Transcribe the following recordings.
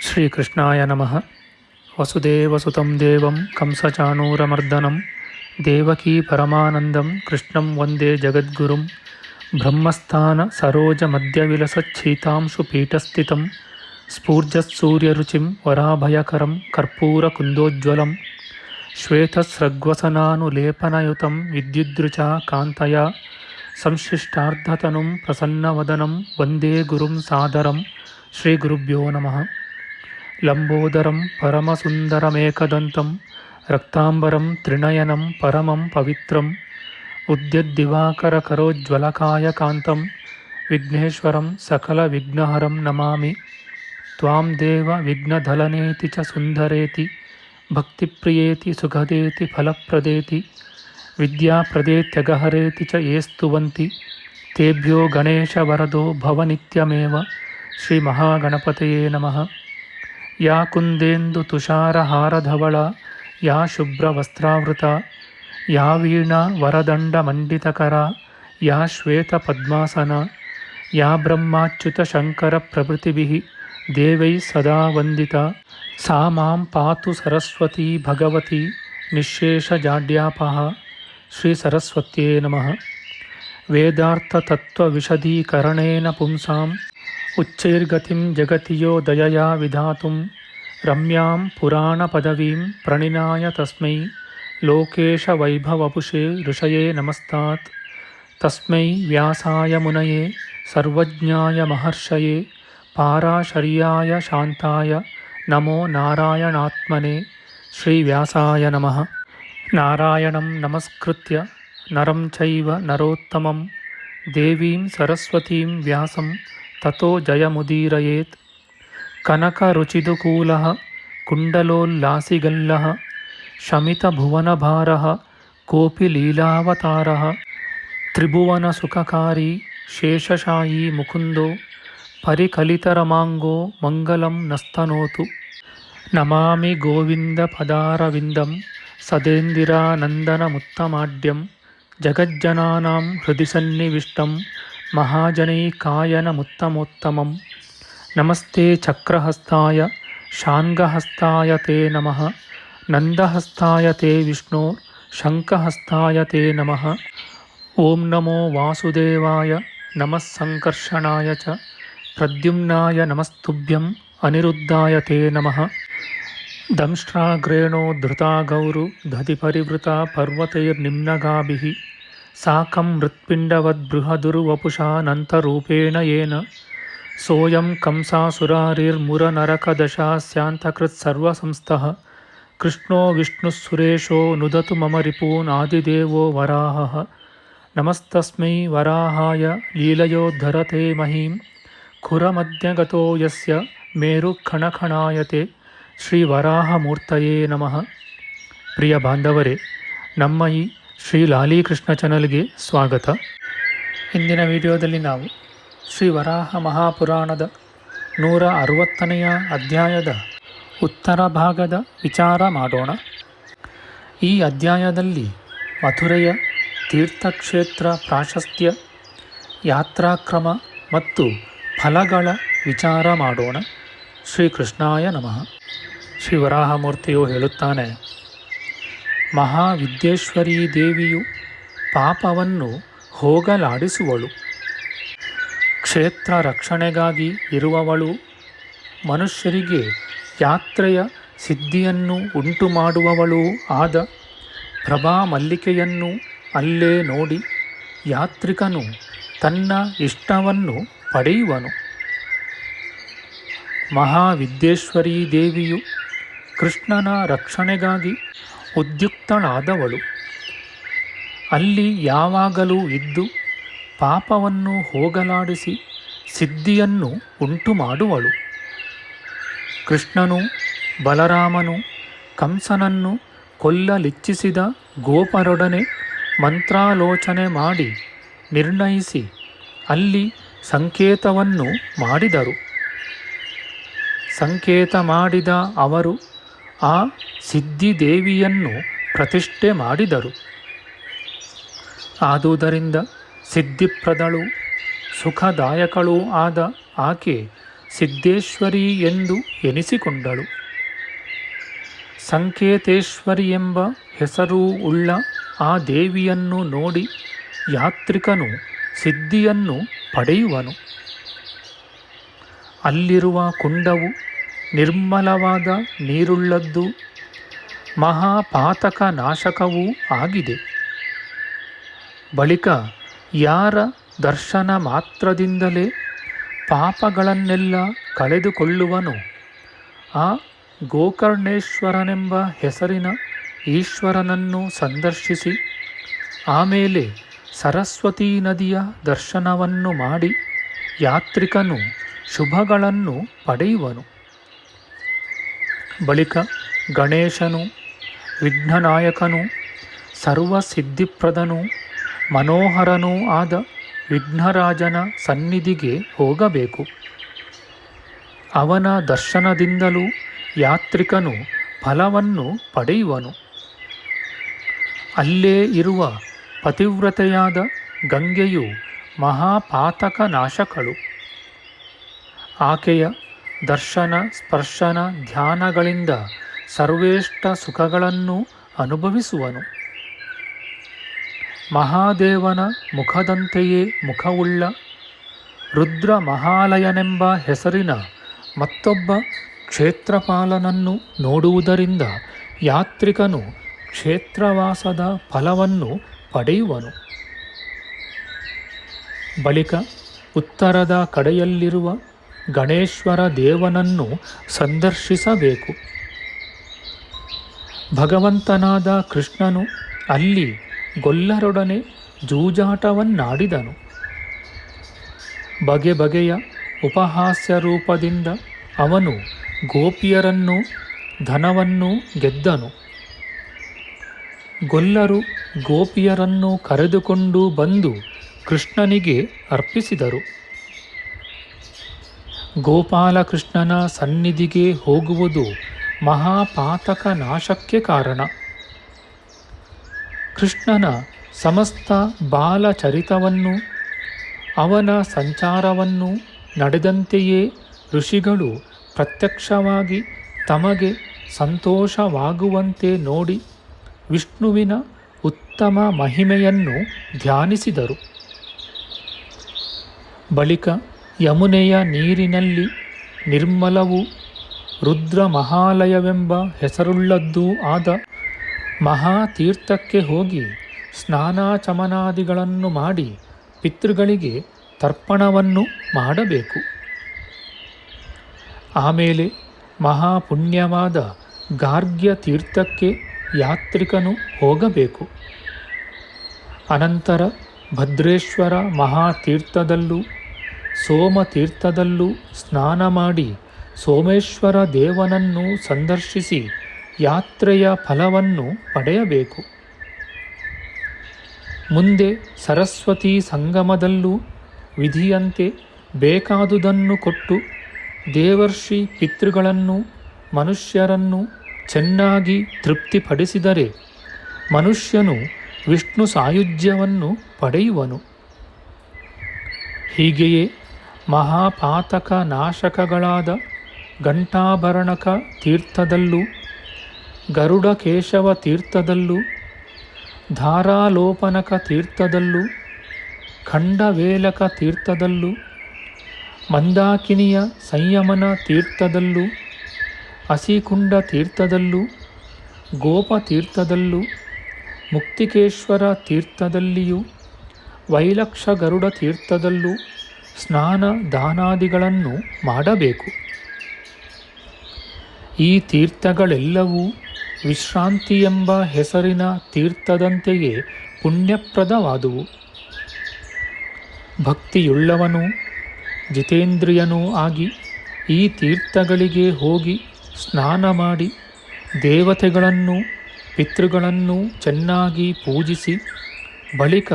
ಶ್ರೀಕೃಷ್ಣಾಯ ನಮಃ. ವಸುದೇವಸುತಂ ದೇವಂ ಕಂಸಚಾಣೂರಮರ್ದನಂ ದೇವಕೀ ಪರಮಾನಂದಂ ಕೃಷ್ಣಂ ವಂದೇ ಜಗದ್ಗುರುಂ. ಬ್ರಹ್ಮಸ್ಥಾನ ಸರೋಜ ಮಧ್ಯವಿಲಸಚ್ಛೀತಾಂಶು ಪೀಠಸ್ಥಿತಂ ಸ್ಫೂರ್ಜತ್ಸೂರ್ಯರುಚಿಂ ವರಾಭಯಕರಂ ಕರ್ಪೂರಕುಂದೋಜ್ವಲಂ ಶ್ವೇತಸ್ರಗ್ವಸನಾನುಲೇಪನಯುತಂ ವಿದ್ಯುದ್ರುಚಾ ಕಾಂತಯಾ ಸಂಶ್ಲಿಷ್ಟಾರ್ಧತನುಂ ಪ್ರಸನ್ನವದನಂ ವಂದೇ ಗುರುಂ ಸಾದರಂ. ಶ್ರೀಗುರುಭ್ಯೋ ನಮಃ. ಲಂಬೋದರಂ ಪರಮಸುಂದರಮೇಕದಂತಂ ರಕ್ತಾಂಬರಂ ತ್ರಿನಯನಂ ಪರಮಂ ಪವಿತ್ರಂ ಉದ್ಯದ್ದಿವಾಕರಕರೋಜ್ವಲಕಾಯಕಾಂತಂ ವಿಘ್ನೇಶ್ವರಂ ಸಕಲವಿಘ್ನಹರಂ ನಮಾಮಿ. ತ್ವಾಂ ದೇವ ವಿಘ್ನಧಲನೇತಿ ಚ ಸುಂದರೇತಿ ಭಕ್ತಿಪ್ರಿಯೇತಿ ಸುಖದೇತಿ ಫಲಪ್ರದೇತಿ ವಿದ್ಯಾಪ್ರದೇತ್ಯಗಹರೇತಿ ಚ ಯೇ ಸ್ತುವಂತಿ ತೇಭ್ಯೋ ಗಣೇಶವರದೋ ಭವನಿತ್ಯಮೇವ. ಶ್ರೀಮಹಾಗಣಪತಯೇ ನಮಃ. ಯಾ ಕುಂದೇಂದು ತುಷಾರಹಾರಧವಳ ಯಾ ಶುಭ್ರವಸ್ತ್ರಾವೃತ ಯಾ ವೀಣಾ ವರದಂಡಮಂಡಿತಕರ ಯಾ ಶ್ವೇತಪದ್ಮಾಸನ ಯಾ ಬ್ರಹ್ಮಾಚ್ಯುತಶಂಕರಪ್ರಭೃತಿಭಿಃ ದೇವೈಃ ಸದಾ ವಂದಿತಾ ಸಾ ಮಾಂ ಪಾತು ಸರಸ್ವತೀ ಭಗವತಿ ನಿಶ್ಶೇಷಜಾಡ್ಯಾಪಃ. ಶ್ರೀ ಸರಸ್ವತ್ಯೇ ನಮಃ. ವೇದಾರ್ಥತತ್ವವಿಶದೀಕರಣೇನ ಪುಂಸಾಂ ಉಚ್ಚೈರ್ಗತಿಂ ಜಗತಿ ಯೋ ದಯಯಾ ವಿಧಾತುಂ ರಮ್ಯಾಂ ಪುರಾಣಪದವೀಂ ಪ್ರಣಿನಾಯ ತಸ್ಮೈ ಲೋಕೇಶವೈಭವಪುಷೇ ಋಷಯೇ ನಮಸ್ತಾತ್. ತಸ್ಮೈ ವ್ಯಾಸಾಯ ಮುನಯೇ ಸರ್ವಜ್ಞಾಯ ಮಹರ್ಷಯೇ ಪಾರಾಶರ್ಯಾಯ ಶಾಂತಾಯ ನಮೋ ನಾರಾಯಣಾತ್ಮನೇ. ಶ್ರೀವ್ಯಾಸಾಯ ನಮಃ. ನಾರಾಯಣಂ ನಮಸ್ಕೃತ್ಯ ನರಂ ಚೈವ ನರೋತ್ತಮಂ ದೇವೀಂ ಸರಸ್ವತೀಂ ವ್ಯಾಸಂ ತತೋ ಜಯಮುದೀರಯೇತ್. ಕನಕರುಚಿದುಕೂಲಃ ಕುಂಡಲೋಲ್ಲಾಸಿಗಲ್ಲಃ ಶಮಿತಭುವನಭಾರಃ ಕೋಪಿ ಲೀಲಾವತಾರಃ ತ್ರಿಭುವನಸುಖಕಾರಿ ಶೇಷಶಾಯೀ ಮುಕುಂದೋ ಪರಿಕಲಿತರಮಾಂಗೋ ಮಂಗಲಂ ನಸ್ತನೋತು. ನಮಾಮಿ ಗೋವಿಂದಪದಾರವಿಂದಂ ಸದೇಂದಿರಾನಂದನಮುತ್ತಮಾಡ್ಯಂ ಜಗಜ್ಜನಾನಾಂ ಹೃದಿ ಸನ್ನಿವಿಷ್ಟಂ ಮಹಾಜನೈಕಾಯನಮುತ್ತಮೋತ್ತಮಂ. ನಮಸ್ತೆ ಚಕ್ರಹಸ್ತಾಯ ಶಾಂಗಹಸ್ತಾಯ ತೇ ನಮಃ. ನಂದಹಸ್ತಾಯ ತೇ ವಿಷ್ಣೋ ಶಂಖಹಸ್ತಾಯ ತೇ ನಮಃ. ಓಂ ನಮೋ ವಾಸುದೇವಾಯ ನಮಃ ಸಂಕರ್ಷಣಾಯ ಚ ಪ್ರದ್ಯುಮ್ನಾಯ ನಮಸ್ತುಭ್ಯಂ ಅನಿರುದ್ಧಾಯ ತೇ ನಮಃ. ದಂಷ್ಟ್ರಾಗ್ರೇಣೋ ಧೃತಾ ಗೌರು ದಧಿಪರಿವೃತಾ ಪರ್ವತೈರ್ನಿಮ್ನಗಾಭಿಃ ಸಾಕಂ ಮೃತ್ಪಿಂಡವದ್ಬೃಹದುರ್ವಪುಷಾನಂತರೂಪೇಣ ಯೇನ ಸೋಯಂ ಕಂಸಾಸುರಾರಿರ್ಮುರನರಕದಶಾಸ್ಯಾಂತಕೃತ್ಸರ್ವಸಂಸ್ಥಃ ಕೃಷ್ಣೋ ವಿಷ್ಣುಃಸುರೇಶೋ ನುದತು ಮಮ ರಿಪೂನ್ ಆದಿದೇವೋ ವರಾಹಃ. ನಮಸ್ತಸ್ಮೈ ವರಾಹಾಯ ಲೀಲಯೋದ್ಧರತೆ ಮಹೀಂ ಖುರಮಧ್ಯಗತೋ ಯಸ್ಯ ಮೇರುಖಣಖಣಾಯತೆ. ಶ್ರೀ ವರಾಹಮೂರ್ತಯೇ ನಮಃ. ಪ್ರಿಯ ಬಾಂಧವರೇ, ನಮ್ಮ ಈ ಶ್ರೀ ಲಾಲೀಕೃಷ್ಣ ಚಾನಲ್ಗೆ ಸ್ವಾಗತ. ಇಂದಿನ ವಿಡಿಯೋದಲ್ಲಿ ನಾವು ಶ್ರೀ ವರಾಹ ಮಹಾಪುರಾಣದ 160ನೇ ಅಧ್ಯಾಯದ ಉತ್ತರ ಭಾಗದ ವಿಚಾರ ಮಾಡೋಣ. ಈ ಅಧ್ಯಾಯದಲ್ಲಿ ಮಥುರೆಯ ತೀರ್ಥಕ್ಷೇತ್ರ ಪ್ರಾಶಸ್ತ್ಯ, ಯಾತ್ರಾಕ್ರಮ ಮತ್ತು ಫಲಗಳ ವಿಚಾರ ಮಾಡೋಣ. ಶ್ರೀಕೃಷ್ಣಾಯ ನಮಃ. ಶ್ರೀ ವರಾಹಮೂರ್ತಿಯು ಹೇಳುತ್ತಾನೆ, ಮಹಾವಿದ್ಯೇಶ್ವರೀ ದೇವಿಯು ಪಾಪವನ್ನು ಹೋಗಲಾಡಿಸುವಳು, ಕ್ಷೇತ್ರ ರಕ್ಷಣೆಗಾಗಿ ಇರುವವಳು, ಮನುಷ್ಯರಿಗೆ ಯಾತ್ರೆಯ ಸಿದ್ಧಿಯನ್ನು ಉಂಟು ಮಾಡುವವಳೂ ಆದ ಪ್ರಭಾ ಮಲ್ಲಿಕೆಯನ್ನು ಅಲ್ಲೇ ನೋಡಿ ಯಾತ್ರಿಕನು ತನ್ನ ಇಷ್ಟವನ್ನು ಪಡೆಯುವನು. ಮಹಾವಿದ್ಯೇಶ್ವರೀ ದೇವಿಯು ಕೃಷ್ಣನ ರಕ್ಷಣೆಗಾಗಿ ಉದ್ಯುಕ್ತಳಾದವಳು. ಅಲ್ಲಿ ಯಾವಾಗಲೂ ಇದ್ದು ಪಾಪವನ್ನು ಹೋಗಲಾಡಿಸಿ ಸಿದ್ಧಿಯನ್ನು ಉಂಟು ಮಾಡುವಳು. ಕೃಷ್ಣನು ಬಲರಾಮನು ಕಂಸನನ್ನು ಕೊಲ್ಲಲಿಚ್ಛಿಸಿದ ಗೋಪರೊಡನೆ ಮಂತ್ರಾಲೋಚನೆ ಮಾಡಿ ನಿರ್ಣಯಿಸಿ ಅಲ್ಲಿ ಸಂಕೇತವನ್ನು ಮಾಡಿದರು. ಸಂಕೇತ ಮಾಡಿದ ಅವರು ಆ ಸಿದ್ಧಿದೇವಿಯನ್ನು ಪ್ರತಿಷ್ಠೆ ಮಾಡಿದರು. ಆದುದರಿಂದ ಸಿದ್ಧಿಪ್ರದಳೂ ಸುಖದಾಯಕಳೂ ಆದ ಆಕೆ ಸಿದ್ಧೇಶ್ವರಿ ಎಂದು ಎನಿಸಿಕೊಂಡಳು. ಸಂಕೇತೇಶ್ವರಿ ಎಂಬ ಹೆಸರೂ ಉಳ್ಳ ಆ ದೇವಿಯನ್ನು ನೋಡಿ ಯಾತ್ರಿಕನು ಸಿದ್ಧಿಯನ್ನು ಪಡೆಯುವನು. ಅಲ್ಲಿರುವ ಕುಂಡವು ನಿರ್ಮಲವಾದ ನೀರುಳ್ಳದ್ದು, ಮಹಾಪಾತಕ ನಾಶಕವೂ ಆಗಿದೆ. ಬಳಿಕ ಯಾರ ದರ್ಶನ ಮಾತ್ರದಿಂದಲೇ ಪಾಪಗಳನ್ನೆಲ್ಲ ಕಳೆದುಕೊಳ್ಳುವನೋ ಆ ಗೋಕರ್ಣೇಶ್ವರನೆಂಬ ಹೆಸರಿನ ಈಶ್ವರನನ್ನು ಸಂದರ್ಶಿಸಿ ಆಮೇಲೆ ಸರಸ್ವತೀ ನದಿಯ ದರ್ಶನವನ್ನು ಮಾಡಿ ಯಾತ್ರಿಕನು ಶುಭಗಳನ್ನು ಪಡೆಯುವನು. ಬಳಿಕ ಗಣೇಶನು, ವಿಘ್ನನಾಯಕನು, ಸರ್ವಸಿದ್ಧಿಪ್ರದನೂ ಮನೋಹರನೂ ಆದ ವಿಘ್ನರಾಜನ ಸನ್ನಿಧಿಗೆ ಹೋಗಬೇಕು. ಅವನ ದರ್ಶನದಿಂದಲೂ ಯಾತ್ರಿಕನು ಫಲವನ್ನು ಪಡೆಯುವನು. ಅಲ್ಲೇ ಇರುವ ಪತಿವ್ರತೆಯಾದ ಗಂಗೆಯು ಮಹಾಪಾತಕ ನಾಶಕಳು. ಆಕೆಯ ದರ್ಶನ, ಸ್ಪರ್ಶನ, ಧ್ಯಾನಗಳಿಂದ ಸರ್ವೇಷ್ಟ ಸುಖಗಳನ್ನು ಅನುಭವಿಸುವನು. ಮಹಾದೇವನ ಮುಖದಂತೆಯೇ ಮುಖವುಳ್ಳ ರುದ್ರ ಮಹಾಲಯನೆಂಬ ಹೆಸರಿನ ಮತ್ತೊಬ್ಬ ಕ್ಷೇತ್ರಪಾಲನನ್ನು ನೋಡುವುದರಿಂದ ಯಾತ್ರಿಕನು ಕ್ಷೇತ್ರವಾಸದ ಫಲವನ್ನು ಪಡೆಯುವನು. ಬಳಿಕ ಉತ್ತರದ ಕಡೆಯಲ್ಲಿರುವ ಗಣೇಶ್ವರ ದೇವನನ್ನು ಸಂದರ್ಶಿಸಬೇಕು. ಭಗವಂತನಾದ ಕೃಷ್ಣನು ಅಲ್ಲಿ ಗೊಲ್ಲರೊಡನೆ ಜೂಜಾಟವನ್ನಾಡಿದನು. ಬಗೆ ಬಗೆಯ ಉಪಹಾಸ್ಯ ರೂಪದಿಂದ ಅವನು ಗೋಪಿಯರನ್ನು, ಧನವನ್ನು ಗೆದ್ದನು. ಗೊಲ್ಲರು ಗೋಪಿಯರನ್ನು ಕರೆದುಕೊಂಡು ಬಂದು ಕೃಷ್ಣನಿಗೆ ಅರ್ಪಿಸಿದರು. ಗೋಪಾಲಕೃಷ್ಣನ ಸನ್ನಿಧಿಗೆ ಹೋಗುವುದು ಮಹಾಪಾತಕ ನಾಶಕ್ಕೆ ಕಾರಣ. ಕೃಷ್ಣನ ಸಮಸ್ತ ಬಾಲಚರಿತವನ್ನು, ಅವನ ಸಂಚಾರವನ್ನು ನಡೆದಂತೆಯೇ ಋಷಿಗಳು ಪ್ರತ್ಯಕ್ಷವಾಗಿ ತಮಗೆ ಸಂತೋಷವಾಗುವಂತೆ ನೋಡಿ ವಿಷ್ಣುವಿನ ಉತ್ತಮ ಮಹಿಮೆಯನ್ನು ಧ್ಯಾನಿಸಿದರು. ಬಳಿಕ ಯಮುನೆಯ ನೀರಿನಲ್ಲಿ ನಿರ್ಮಲವೂ ರುದ್ರ ಮಹಾಲಯವೆಂಬ ಹೆಸರುಳ್ಳದ್ದೂ ಆದ ಮಹಾತೀರ್ಥಕ್ಕೆ ಹೋಗಿ ಸ್ನಾನಾಚಮನಾದಿಗಳನ್ನು ಮಾಡಿ ಪಿತೃಗಳಿಗೆ ತರ್ಪಣವನ್ನು ಮಾಡಬೇಕು. ಆಮೇಲೆ ಮಹಾಪುಣ್ಯವಾದ ಗಾರ್ಗ್ಯ ತೀರ್ಥಕ್ಕೆ ಯಾತ್ರಿಕನು ಹೋಗಬೇಕು. ಅನಂತರ ಭದ್ರೇಶ್ವರ ಮಹಾತೀರ್ಥದಲ್ಲೂ ಸೋಮತೀರ್ಥದಲ್ಲೂ ಸ್ನಾನ ಮಾಡಿ ಸೋಮೇಶ್ವರ ದೇವನನ್ನು ಸಂದರ್ಶಿಸಿ ಯಾತ್ರೆಯ ಫಲವನ್ನು ಪಡೆಯಬೇಕು. ಮುಂದೆ ಸರಸ್ವತಿ ಸಂಗಮದಲ್ಲೂ ವಿಧಿಯಂತೆ ಬೇಕಾದುದನ್ನು ಕೊಟ್ಟು ದೇವರ್ಷಿ ಪಿತೃಗಳನ್ನು, ಮನುಷ್ಯರನ್ನು ಚೆನ್ನಾಗಿ ತೃಪ್ತಿಪಡಿಸಿದರೆ ಮನುಷ್ಯನು ವಿಷ್ಣು ಸಾಯುಜ್ಯವನ್ನು ಪಡೆಯುವನು. ಹೀಗೆಯೇ ಮಹಾಪಾತಕ ನಾಶಕಗಳಾದ ಘಂಟಾಭರಣಕ ತೀರ್ಥದಲ್ಲೂ, ಗರುಡಕೇಶವ ತೀರ್ಥದಲ್ಲೂ, ಧಾರಾಲೋಪನಕ ತೀರ್ಥದಲ್ಲೂ, ಖಂಡವೇಲಕ ತೀರ್ಥದಲ್ಲೂ, ಮಂದಾಕಿನಿಯ ಸಂಯಮನ ತೀರ್ಥದಲ್ಲೂ, ಅಸಿಕುಂಡ ತೀರ್ಥದಲ್ಲೂ, ಗೋಪತೀರ್ಥದಲ್ಲೂ, ಮುಕ್ತಿಕೇಶ್ವರ ತೀರ್ಥದಲ್ಲಿಯೂ, ವೈಲಕ್ಷ ಗರುಡ ತೀರ್ಥದಲ್ಲೂ ಸ್ನಾನ ದಾನಾದಿಗಳನ್ನು ಮಾಡಬೇಕು. ಈ ತೀರ್ಥಗಳೆಲ್ಲವೂ ವಿಶ್ರಾಂತಿ ಎಂಬ ಹೆಸರಿನ ತೀರ್ಥದಂತೆಯೇ ಪುಣ್ಯಪ್ರದವಾದುವು. ಭಕ್ತಿಯುಳ್ಳವನೂ ಜಿತೇಂದ್ರಿಯನೂ ಆಗಿ ಈ ತೀರ್ಥಗಳಿಗೆ ಹೋಗಿ ಸ್ನಾನ ಮಾಡಿ ದೇವತೆಗಳನ್ನು, ಪಿತೃಗಳನ್ನು ಚೆನ್ನಾಗಿ ಪೂಜಿಸಿ ಬಳಿಕ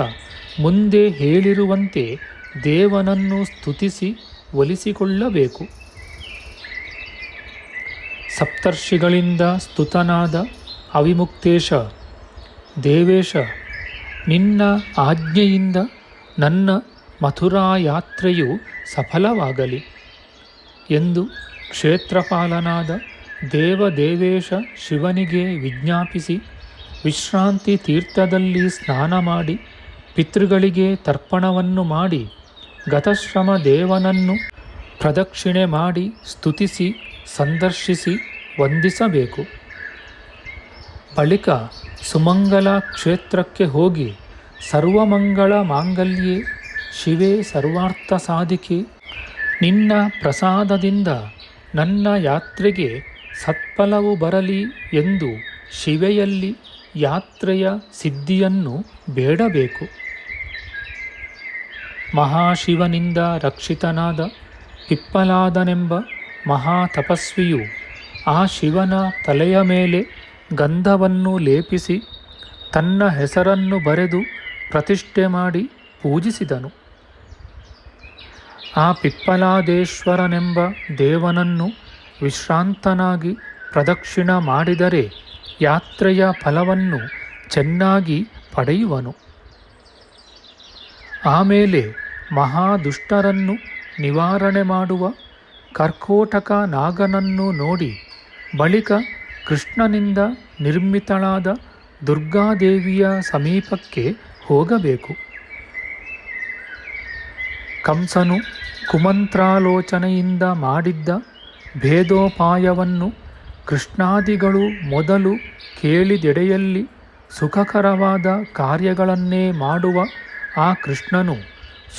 ಮುಂದೆ ಹೇಳಿರುವಂತೆ ದೇವನನ್ನು ಸ್ತುತಿಸಿ ಒಲಿಸಿಕೊಳ್ಳಬೇಕು. ಸಪ್ತರ್ಷಿಗಳಿಂದ ಸ್ತುತನಾದ ಅವಿಮುಕ್ತೇಶ, ದೇವೇಶ, ನಿನ್ನ ಆಜ್ಞೆಯಿಂದ ನನ್ನ ಮಥುರಾ ಯಾತ್ರೆಯು ಸಫಲವಾಗಲಿ. ಎಂದು ಕ್ಷೇತ್ರಪಾಲನಾದ ದೇವದೇವೇಶ ಶಿವನಿಗೆ ವಿಜ್ಞಾಪಿಸಿ ವಿಶ್ರಾಂತಿ ತೀರ್ಥದಲ್ಲಿ ಸ್ನಾನ ಮಾಡಿ ಪಿತೃಗಳಿಗೆ ತರ್ಪಣವನ್ನು ಮಾಡಿ ಗತಶ್ರಮ ದೇವನನ್ನು ಪ್ರದಕ್ಷಿಣೆ ಮಾಡಿ ಸ್ತುತಿಸಿ ಸಂದರ್ಶಿಸಿ ವಂದಿಸಬೇಕು. ಬಳಿಕ ಸುಮಂಗಲ ಕ್ಷೇತ್ರಕ್ಕೆ ಹೋಗಿ ಸರ್ವಮಂಗಳ ಮಾಂಗಲ್ಯೆ ಶಿವೆ ಸರ್ವಾರ್ಥ ಸಾಧಿಕೆ, ನಿನ್ನ ಪ್ರಸಾದದಿಂದ ನನ್ನ ಯಾತ್ರೆಗೆ ಸತ್ಫಲವು ಬರಲಿ ಎಂದು ಶಿವೆಯಲ್ಲಿ ಯಾತ್ರೆಯ ಸಿದ್ಧಿಯನ್ನು ಬೇಡಬೇಕು. ಮಹಾಶಿವನಿಂದ ರಕ್ಷಿತನಾದ ಪಿಪ್ಪಲಾದನೆಂಬ ಮಹಾ ತಪಸ್ವಿಯು ಆ ಶಿವನ ತಲೆಯ ಮೇಲೆ ಗಂಧವನ್ನು ಲೇಪಿಸಿ ತನ್ನ ಹೆಸರನ್ನು ಬರೆದು ಪ್ರತಿಷ್ಠೆ ಮಾಡಿ ಪೂಜಿಸಿದನು. ಆ ಪಿಪ್ಪಲಾದೇಶ್ವರನೆಂಬ ದೇವನನ್ನು ವಿಶ್ರಾಂತನಾಗಿ ಪ್ರದಕ್ಷಿಣ ಮಾಡಿದರೆ ಯಾತ್ರೆಯ ಫಲವನ್ನು ಚೆನ್ನಾಗಿ ಪಡೆಯುವನು. ಆಮೇಲೆ ಮಹಾದುಷ್ಟರನ್ನು ನಿವಾರಣೆ ಮಾಡುವ ಕರ್ಕೋಟಕ ನಾಗನನ್ನು ನೋಡಿ ಬಳಿಕ ಕೃಷ್ಣನಿಂದ ನಿರ್ಮಿತಳಾದ ದುರ್ಗಾದೇವಿಯ ಸಮೀಪಕ್ಕೆ ಹೋಗಬೇಕು. ಕಂಸನು ಕುಮಂತ್ರಾಲೋಚನೆಯಿಂದ ಮಾಡಿದ್ದ ಭೇದೋಪಾಯವನ್ನು ಕೃಷ್ಣಾದಿಗಳು ಮೊದಲು ಕೇಳಿದೆಡೆಯಲ್ಲಿ ಸುಖಕರವಾದ ಕಾರ್ಯಗಳನ್ನೇ ಮಾಡುವ ಆ ಕೃಷ್ಣನು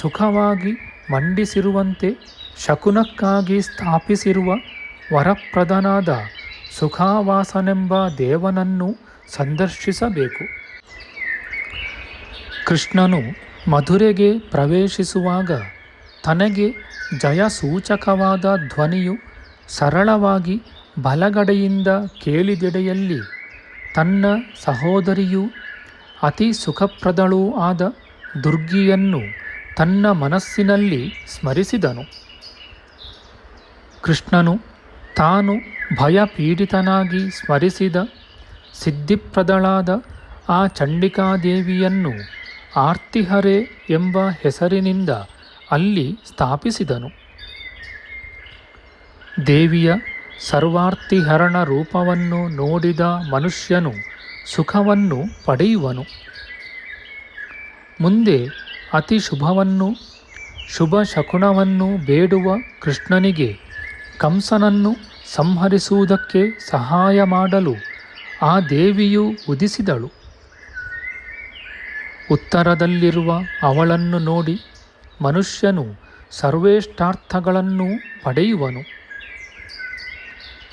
ಸುಖವಾಗಿ ಮಂಡಿಸಿರುವಂತೆ ಶಕುನಕ್ಕಾಗಿ ಸ್ಥಾಪಿಸಿರುವ ವರಪ್ರದನಾದ ಸುಖಾವಾಸನೆಂಬ ದೇವನನ್ನು ಸಂದರ್ಶಿಸಬೇಕು. ಕೃಷ್ಣನು ಮಧುರೆಗೆ ಪ್ರವೇಶಿಸುವಾಗ ತನಗೆ ಜಯಸೂಚಕವಾದ ಧ್ವನಿಯು ಸರಳವಾಗಿ ಬಲಗಡೆಯಿಂದ ಕೇಳಿದೆಡೆಯಲ್ಲಿ ತನ್ನ ಸಹೋದರಿಯೂ ಅತಿ ಸುಖಪ್ರದಳೂ ಆದ ದುರ್ಗಿಯನ್ನು ತನ್ನ ಮನಸ್ಸಿನಲ್ಲಿ ಸ್ಮರಿಸಿದನು. ಕೃಷ್ಣನು ತಾನು ಭಯಪೀಡಿತನಾಗಿ ಸ್ಮರಿಸಿದ ಸಿದ್ಧಿಪ್ರದಳಾದ ಆ ಚಂಡಿಕಾದೇವಿಯನ್ನು ಆರ್ತಿಹರೆ ಎಂಬ ಹೆಸರಿನಿಂದ ಅಲ್ಲಿ ಸ್ಥಾಪಿಸಿದನು. ದೇವಿಯ ಸರ್ವಾರ್ತಿಹರಣ ರೂಪವನ್ನು ನೋಡಿದ ಮನುಷ್ಯನು ಸುಖವನ್ನು ಪಡೆಯುವನು. ಮುಂದೆ ಅತಿ ಶುಭವನ್ನು ಶುಭ ಶಕುನವನ್ನು ಬೇಡುವ ಕೃಷ್ಣನಿಗೆ ಕಂಸನನ್ನು ಸಂಹರಿಸುವುದಕ್ಕೆ ಸಹಾಯ ಮಾಡಲು ಆ ದೇವಿಯು ಉದಿಸಿದಳು. ಉತ್ತರದಲ್ಲಿರುವ ಅವಳನ್ನು ನೋಡಿ ಮನುಷ್ಯನು ಸರ್ವೇಷ್ಟಾರ್ಥಗಳನ್ನು ಪಡೆಯುವನು.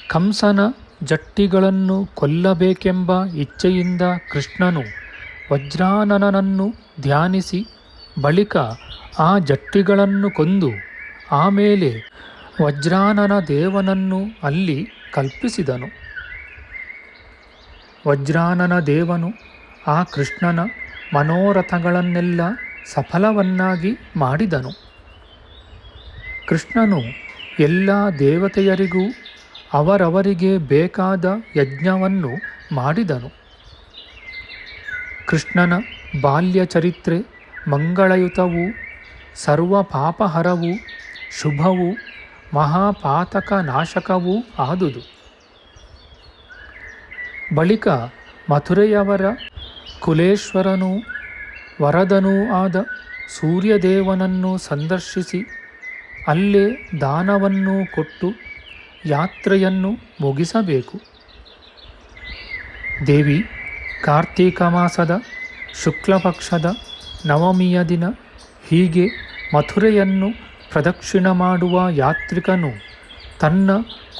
ಕಂಸನ ಜಟ್ಟಿಗಳನ್ನು ಕೊಲ್ಲಬೇಕೆಂಬ ಇಚ್ಛೆಯಿಂದ ಕೃಷ್ಣನು ವಜ್ರಾನನನನ್ನು ಧ್ಯಾನಿಸಿ ಬಳಿಕ ಆ ಜಟ್ಟಿಗಳನ್ನು ಕೊಂದು ಆಮೇಲೆ ವಜ್ರಾನನ ದೇವನನ್ನು ಅಲ್ಲಿ ಕಲ್ಪಿಸಿದನು. ವಜ್ರಾನನ ದೇವನು ಆ ಕೃಷ್ಣನ ಮನೋರಥಗಳನ್ನೆಲ್ಲ ಸಫಲವನ್ನಾಗಿ ಮಾಡಿದನು. ಕೃಷ್ಣನು ಎಲ್ಲ ದೇವತೆಯರಿಗೂ ಅವರವರಿಗೆ ಬೇಕಾದ ಯಜ್ಞವನ್ನು ಮಾಡಿದನು. ಕೃಷ್ಣನ ಬಾಲ್ಯ ಚರಿತ್ರೆ ಮಂಗಳಯುತವೂ ಸರ್ವ ಪಾಪಹರವೂ ಶುಭವೂ ಮಹಾಪಾತಕ ನಾಶಕವೂ ಆದುದು. ಬಳಿಕ ಮಥುರೆಯವರ ಕುಲೇಶ್ವರನೂ ವರದನೂ ಆದ ಸೂರ್ಯದೇವನನ್ನು ಸಂದರ್ಶಿಸಿ ಅಲ್ಲೇ ದಾನವನ್ನು ಕೊಟ್ಟು ಯಾತ್ರೆಯನ್ನು ಮುಗಿಸಬೇಕು. ದೇವಿ ಕಾರ್ತೀಕ ಮಾಸದ ಶುಕ್ಲಪಕ್ಷದ ನವಮಿಯ ದಿನ ಹೀಗೆ ಮಥುರೆಯನ್ನು ಪ್ರದಕ್ಷಿಣ ಮಾಡುವ ಯಾತ್ರಿಕನು ತನ್ನ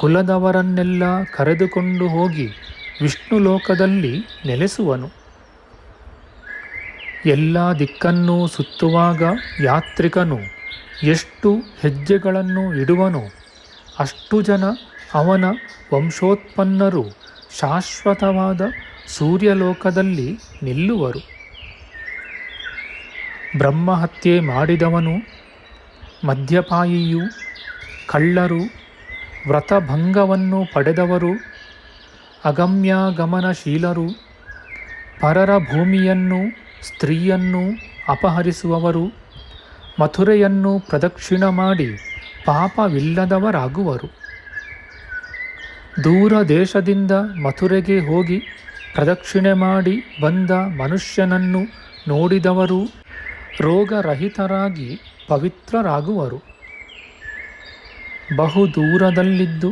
ಕುಲದವರನ್ನೆಲ್ಲ ಕರೆದುಕೊಂಡು ಹೋಗಿ ವಿಷ್ಣು ಲೋಕದಲ್ಲಿ ನೆಲೆಸುವನು. ಎಲ್ಲ ದಿಕ್ಕನ್ನೂ ಸುತ್ತುವಾಗ ಯಾತ್ರಿಕನು ಎಷ್ಟು ಹೆಜ್ಜೆಗಳನ್ನು ಇಡುವನೋ ಅಷ್ಟು ಜನ ಅವನ ವಂಶೋತ್ಪನ್ನರು ಶಾಶ್ವತವಾದ ಸೂರ್ಯಲೋಕದಲ್ಲಿ ನಿಲ್ಲುವರು. ಬ್ರಹ್ಮಹತ್ಯೆ ಮಾಡಿದವನು, ಮದ್ಯಪಾಯಿಯು, ಕಳ್ಳರು, ವ್ರತಭಂಗವನ್ನು ಪಡೆದವರು, ಅಗಮ್ಯಾಗಮನಶೀಲರು, ಪರರ ಭೂಮಿಯನ್ನು ಸ್ತ್ರೀಯನ್ನು ಅಪಹರಿಸುವವರು, ಮಥುರೆಯನ್ನು ಪ್ರದಕ್ಷಿಣ ಮಾಡಿ ಪಾಪವಿಲ್ಲದವರಾಗುವರು. ದೂರ ದೇಶದಿಂದ ಮಥುರೆಗೆ ಹೋಗಿ ಪ್ರದಕ್ಷಿಣೆ ಮಾಡಿ ಬಂದ ಮನುಷ್ಯನನ್ನು ನೋಡಿದವರು ರೋಗರಹಿತರಾಗಿ ಪವಿತ್ರರಾಗುವರು. ಬಹುದೂರದಲ್ಲಿದ್ದು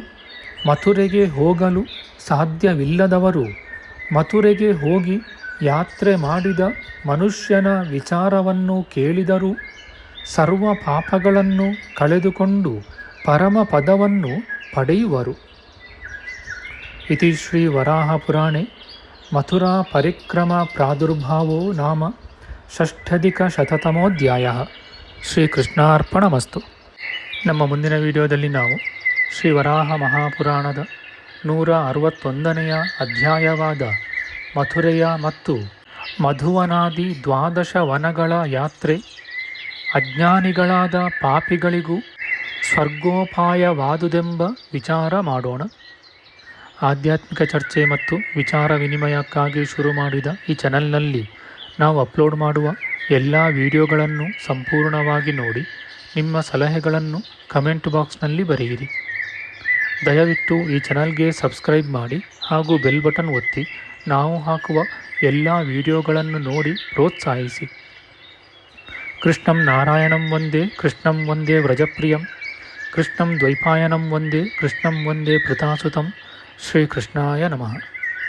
ಮಥುರೆಗೆ ಹೋಗಲು ಸಾಧ್ಯವಿಲ್ಲದವರು ಮಥುರೆಗೆ ಹೋಗಿ ಯಾತ್ರೆ ಮಾಡಿದ ಮನುಷ್ಯನ ವಿಚಾರವನ್ನು ಕೇಳಿದರೂ ಸರ್ವ ಪಾಪಗಳನ್ನು ಕಳೆದುಕೊಂಡು ಪರಮಪದವನ್ನು ಪಡೆಯುವರು. ಇತಿ ಶ್ರೀ ವರಾಹಪುರಾಣೆ ಮಥುರಾ ಪರಿಕ್ರಮ ಪ್ರಾದುರ್ಭಾವೋ ನಾಮ ಷಷ್ಠಧಿಕಶತತಮೋಧ್ಯಾಯ. ಶ್ರೀಕೃಷ್ಣಾರ್ಪಣಮಸ್ತು. ನಮ್ಮ ಮುಂದಿನ ವಿಡಿಯೋದಲ್ಲಿ ನಾವು ಶ್ರೀ ವರಾಹ ಮಹಾಪುರಾಣದ 161ನೆಯ ಅಧ್ಯಾಯವಾದ ಮಥುರೆಯ ಮತ್ತು ಮಧುವನಾದಿ 12 ವನಗಳ ಯಾತ್ರೆ, ಅಜ್ಞಾನಿಗಳಾದ ಪಾಪಿಗಳಿಗೂ ಸ್ವರ್ಗೋಪಾಯವಾದುದೆಂಬ ವಿಚಾರ ಮಾಡೋಣ. ಆಧ್ಯಾತ್ಮಿಕ ಚರ್ಚೆ ಮತ್ತು ವಿಚಾರ ವಿನಿಮಯಕ್ಕಾಗಿ ಶುರು ಮಾಡಿದ ಈ ಚಾನಲ್ನಲ್ಲಿ ನಾವು ಅಪ್ಲೋಡ್ ಮಾಡುವ ಎಲ್ಲ ವಿಡಿಯೋಗಳನ್ನು ಸಂಪೂರ್ಣವಾಗಿ ನೋಡಿ ನಿಮ್ಮ ಸಲಹೆಗಳನ್ನು ಕಮೆಂಟ್ ಬಾಕ್ಸ್ನಲ್ಲಿ ಬರೆಯಿರಿ. ದಯವಿಟ್ಟು ಈ ಚಾನಲ್ಗೆ ಸಬ್ಸ್ಕ್ರೈಬ್ ಮಾಡಿ ಹಾಗೂ ಬೆಲ್ ಬಟನ್ ಒತ್ತಿ ನಾವು ಹಾಕುವ ಎಲ್ಲ ವಿಡಿಯೋಗಳನ್ನು ನೋಡಿ ಪ್ರೋತ್ಸಾಹಿಸಿ. ಕೃಷ್ಣಂ ನಾರಾಯಣಂ ವಂದೇ ಕೃಷ್ಣಂ ವಂದೇ ವ್ರಜಪ್ರಿಯಂ ಕೃಷ್ಣಂ ದ್ವೈಪಾಯನಂ ವಂದೇ ಕೃಷ್ಣಂ ವಂದೇ ಪೃತಾಸುತಂ. ಶ್ರೀಕೃಷ್ಣಾಯ ನಮಃ.